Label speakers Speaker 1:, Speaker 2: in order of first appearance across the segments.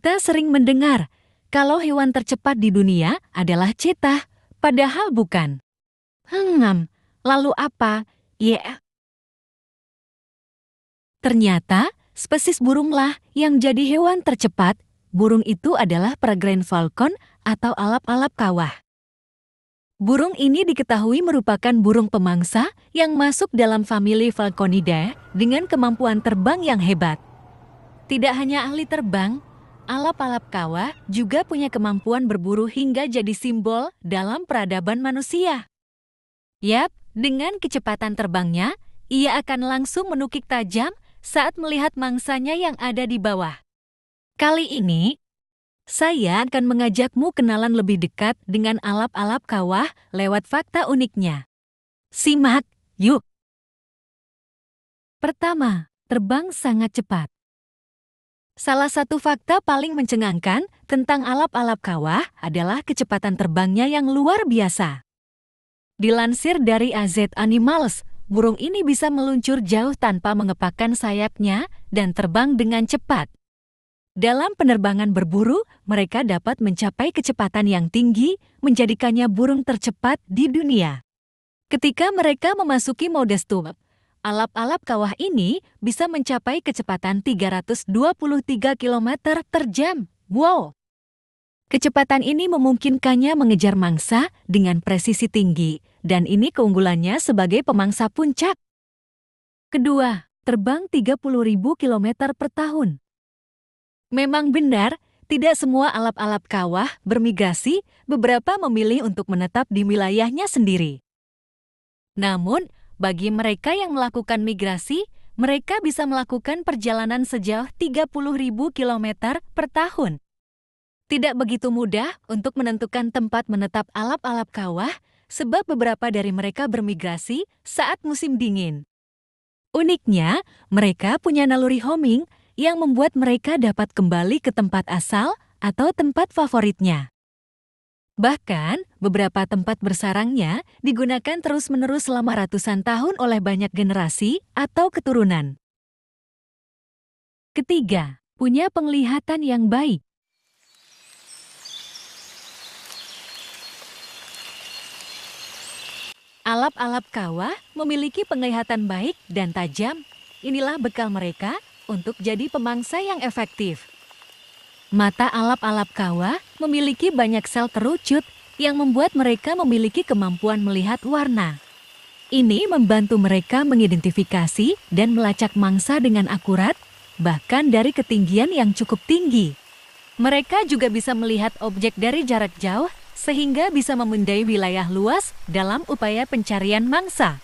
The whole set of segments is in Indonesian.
Speaker 1: Kita sering mendengar kalau hewan tercepat di dunia adalah cheetah, padahal bukan. Lalu apa? Ternyata, spesies burunglah yang jadi hewan tercepat. Burung itu adalah peregrine falcon atau alap-alap kawah. Burung ini diketahui merupakan burung pemangsa yang masuk dalam famili Falconidae dengan kemampuan terbang yang hebat. Tidak hanya ahli terbang, alap-alap kawah juga punya kemampuan berburu hingga jadi simbol dalam peradaban manusia. Yap, dengan kecepatan terbangnya, ia akan langsung menukik tajam saat melihat mangsanya yang ada di bawah. Kali ini, saya akan mengajakmu kenalan lebih dekat dengan alap-alap kawah lewat fakta uniknya. Simak, yuk! Pertama, terbang sangat cepat. Salah satu fakta paling mencengangkan tentang alap-alap kawah adalah kecepatan terbangnya yang luar biasa. Dilansir dari AZ Animals, burung ini bisa meluncur jauh tanpa mengepakkan sayapnya dan terbang dengan cepat. Dalam penerbangan berburu, mereka dapat mencapai kecepatan yang tinggi, menjadikannya burung tercepat di dunia. Ketika mereka memasuki mode stop, alap-alap kawah ini bisa mencapai kecepatan 323 km per jam. Wow! Kecepatan ini memungkinkannya mengejar mangsa dengan presisi tinggi, dan ini keunggulannya sebagai pemangsa puncak. Kedua, terbang 30.000 km per tahun. Memang benar, tidak semua alap-alap kawah bermigrasi, beberapa memilih untuk menetap di wilayahnya sendiri. Namun, bagi mereka yang melakukan migrasi, mereka bisa melakukan perjalanan sejauh 30.000 km per tahun. Tidak begitu mudah untuk menentukan tempat menetap alap-alap kawah, sebab beberapa dari mereka bermigrasi saat musim dingin. Uniknya, mereka punya naluri homing yang membuat mereka dapat kembali ke tempat asal atau tempat favoritnya. Bahkan, beberapa tempat bersarangnya digunakan terus-menerus selama ratusan tahun oleh banyak generasi atau keturunan. Ketiga, punya penglihatan yang baik. Alap-alap kawah memiliki penglihatan baik dan tajam. Inilah bekal mereka untuk jadi pemangsa yang efektif. Mata alap-alap kawah memiliki banyak sel terucut yang membuat mereka memiliki kemampuan melihat warna. Ini membantu mereka mengidentifikasi dan melacak mangsa dengan akurat, bahkan dari ketinggian yang cukup tinggi. Mereka juga bisa melihat objek dari jarak jauh, sehingga bisa memindai wilayah luas dalam upaya pencarian mangsa.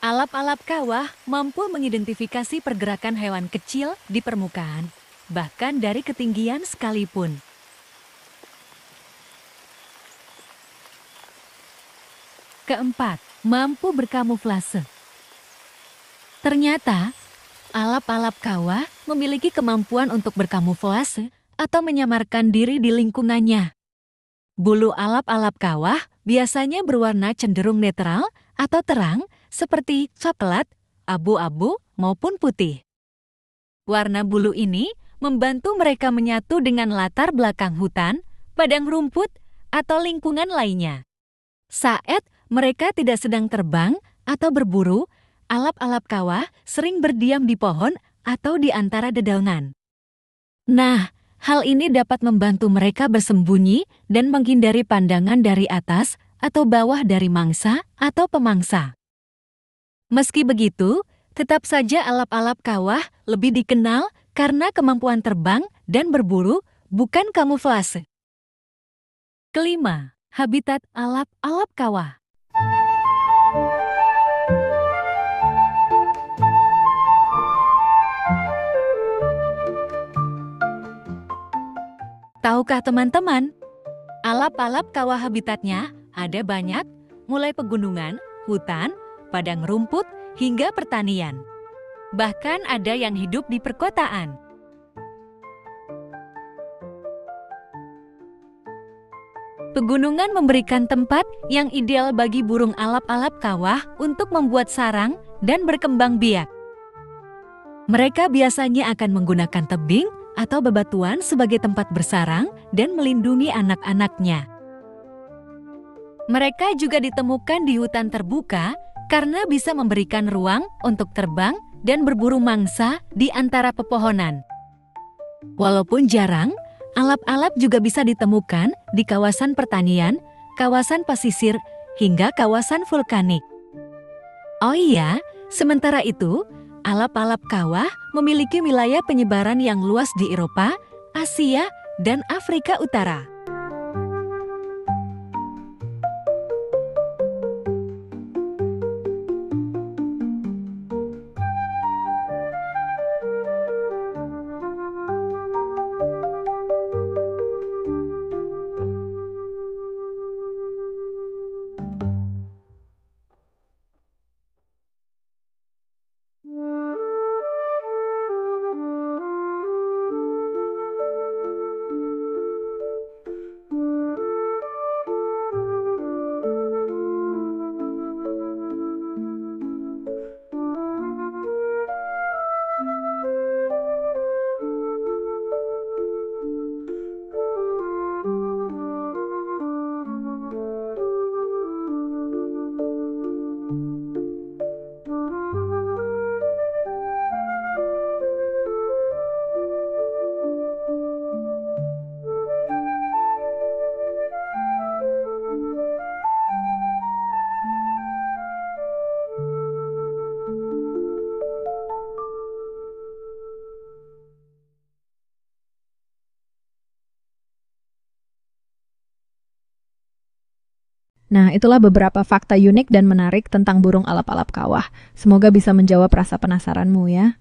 Speaker 1: Alap-alap kawah mampu mengidentifikasi pergerakan hewan kecil di permukaan, bahkan dari ketinggian sekalipun. Keempat, mampu berkamuflase. Ternyata, alap-alap kawah memiliki kemampuan untuk berkamuflase atau menyamarkan diri di lingkungannya. Bulu alap-alap kawah biasanya berwarna cenderung netral atau terang, seperti coklat, abu-abu, maupun putih. Warna bulu ini membantu mereka menyatu dengan latar belakang hutan, padang rumput, atau lingkungan lainnya. Saat mereka tidak sedang terbang atau berburu, alap-alap kawah sering berdiam di pohon atau di antara dedaunan. Nah, hal ini dapat membantu mereka bersembunyi dan menghindari pandangan dari atas atau bawah dari mangsa atau pemangsa. Meski begitu, tetap saja alap-alap kawah lebih dikenal karena kemampuan terbang dan berburu, bukan kamuflase. Kelima, habitat alap-alap kawah. Tahukah teman-teman, alap-alap kawah habitatnya ada banyak, mulai pegunungan, hutan, padang rumput, hingga pertanian. Bahkan ada yang hidup di perkotaan. Pegunungan memberikan tempat yang ideal bagi burung alap-alap kawah untuk membuat sarang dan berkembang biak. Mereka biasanya akan menggunakan tebing atau bebatuan sebagai tempat bersarang dan melindungi anak-anaknya. Mereka juga ditemukan di hutan terbuka karena bisa memberikan ruang untuk terbang dan berburu mangsa di antara pepohonan. Walaupun jarang, alap-alap juga bisa ditemukan di kawasan pertanian, kawasan pesisir, hingga kawasan vulkanik. Oh iya, sementara itu, alap-alap kawah memiliki wilayah penyebaran yang luas di Eropa, Asia, dan Afrika Utara.
Speaker 2: Nah, itulah beberapa fakta unik dan menarik tentang burung alap-alap kawah. Semoga bisa menjawab rasa penasaranmu ya.